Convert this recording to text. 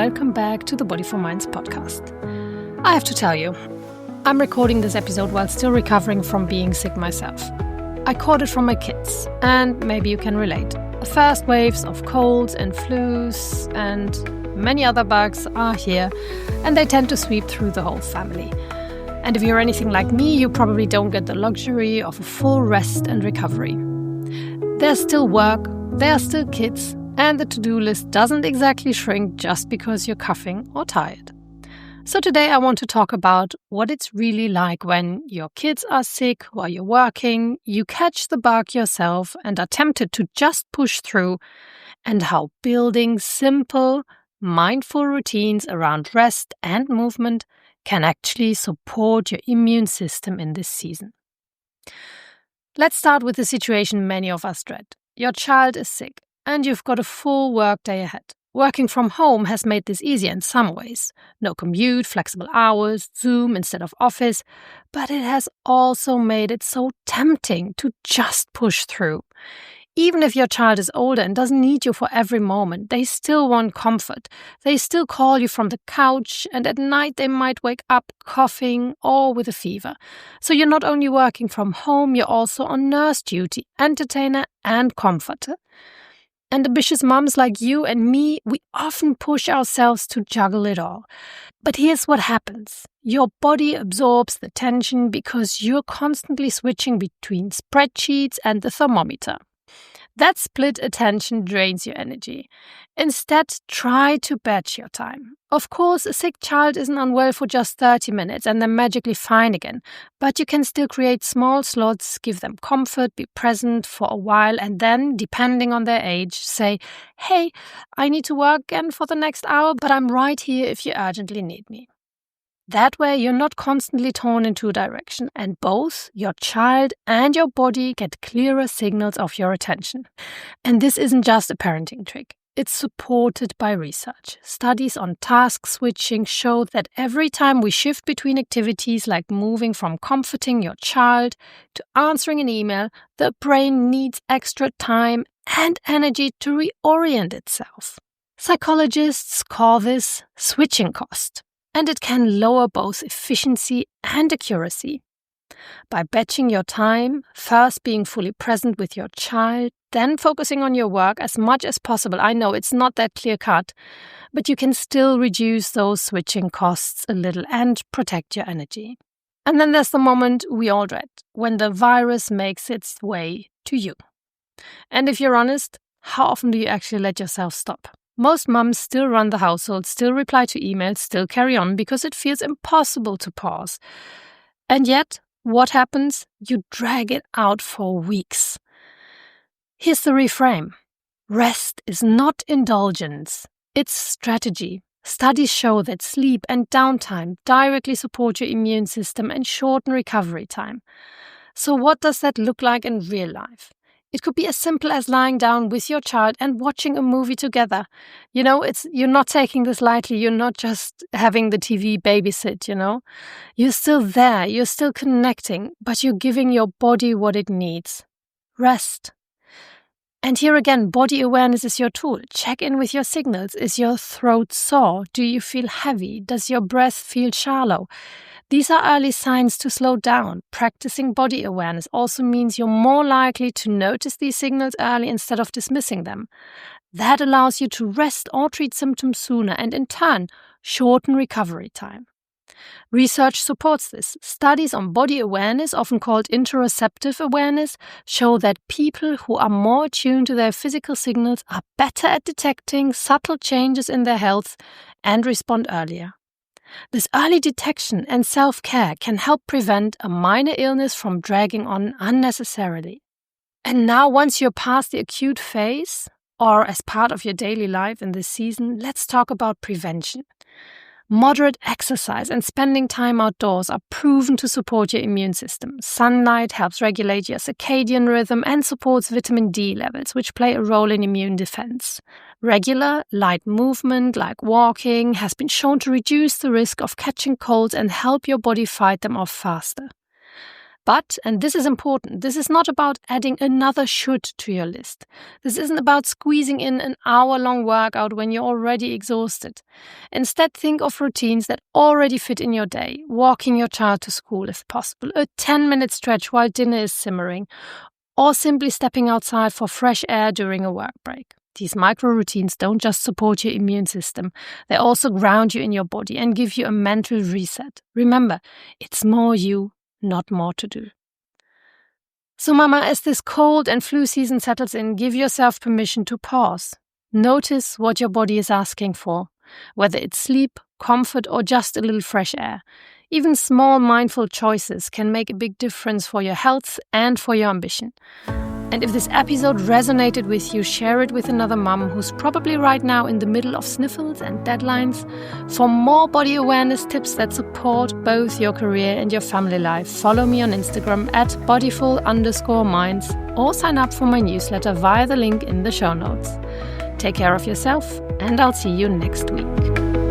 welcome back to the Bodyful Minds Podcast. I have to tell you, I'm recording this episode while still recovering from being sick myself. I caught it from my kids, and maybe you can relate. The first waves of colds and flus and many other bugs are here, and they tend to sweep through the whole family. And if you're anything like me, you probably don't get the luxury of a full rest and recovery. There's still work, there are still kids, and the to-do list doesn't exactly shrink just because you're coughing or tired. So today I want to talk about what it's really like when your kids are sick while you're working, you catch the bug yourself and are tempted to just push through, and how building simple, mindful routines around rest and movement can actually support your immune system in this season. Let's start with the situation many of us dread. Your child is sick and you've got a full workday ahead. Working from home has made this easier in some ways. No commute, flexible hours, Zoom instead of office, but it has also made it so tempting to just push through. Even if your child is older and doesn't need you for every moment, they still want comfort. They still call you from the couch, and at night they might wake up coughing or with a fever. So you're not only working from home, you're also on nurse duty, entertainer and comforter. And ambitious moms like you and me, we often push ourselves to juggle it all. But here's what happens. Your body absorbs the tension because you're constantly switching between spreadsheets and the thermometer. That split attention drains your energy. Instead, try to batch your time. Of course, a sick child isn't unwell for just 30 minutes and they're magically fine again. But you can still create small slots, give them comfort, be present for a while, and then, depending on their age, say, hey, I need to work again for the next hour, but I'm right here if you urgently need me. That way, you're not constantly torn in two directions, and both your child and your body get clearer signals of your attention. And this isn't just a parenting trick. It's supported by research. Studies on task switching show that every time we shift between activities like moving from comforting your child to answering an email, the brain needs extra time and energy to reorient itself. Psychologists call this switching cost. And it can lower both efficiency and accuracy. By batching your time, first being fully present with your child, then focusing on your work as much as possible. I know it's not that clear-cut, but you can still reduce those switching costs a little and protect your energy. And then there's the moment we all dread, when the virus makes its way to you. And if you're honest, how often do you actually let yourself stop? Most mums still run the household, still reply to emails, still carry on because it feels impossible to pause. And yet, what happens? You drag it out for weeks. Here's the reframe. Rest is not indulgence, it's strategy. Studies show that sleep and downtime directly support your immune system and shorten recovery time. So what does that look like in real life? It could be as simple as lying down with your child and watching a movie together. You're not taking this lightly. You're not just having the TV babysit, You're still there. You're still connecting, but you're giving your body what it needs. Rest. And here again, body awareness is your tool. Check in with your signals. Is your throat sore? Do you feel heavy? Does your breath feel shallow? These are early signs to slow down. Practicing body awareness also means you're more likely to notice these signals early instead of dismissing them. That allows you to rest or treat symptoms sooner and, in turn, shorten recovery time. Research supports this. Studies on body awareness, often called interoceptive awareness, show that people who are more attuned to their physical signals are better at detecting subtle changes in their health and respond earlier. This early detection and self-care can help prevent a minor illness from dragging on unnecessarily. And now, once you're past the acute phase, or as part of your daily life in this season, let's talk about prevention. Moderate exercise and spending time outdoors are proven to support your immune system. Sunlight helps regulate your circadian rhythm and supports vitamin D levels, which play a role in immune defense. Regular, light movement, like walking, has been shown to reduce the risk of catching colds and help your body fight them off faster. But, and this is important, this is not about adding another should to your list. This isn't about squeezing in an hour-long workout when you're already exhausted. Instead, think of routines that already fit in your day. Walking your child to school if possible, a 10-minute stretch while dinner is simmering, or simply stepping outside for fresh air during a work break. These micro-routines don't just support your immune system, they also ground you in your body and give you a mental reset. Remember, it's more you, not more to do. So Mama, as this cold and flu season settles in, give yourself permission to pause. Notice what your body is asking for, whether it's sleep, comfort, or just a little fresh air. Even small mindful choices can make a big difference for your health and for your ambition. And if this episode resonated with you, share it with another mum who's probably right now in the middle of sniffles and deadlines. For more body awareness tips that support both your career and your family life, follow me on Instagram at bodyful_minds or sign up for my newsletter via the link in the show notes. Take care of yourself, and I'll see you next week.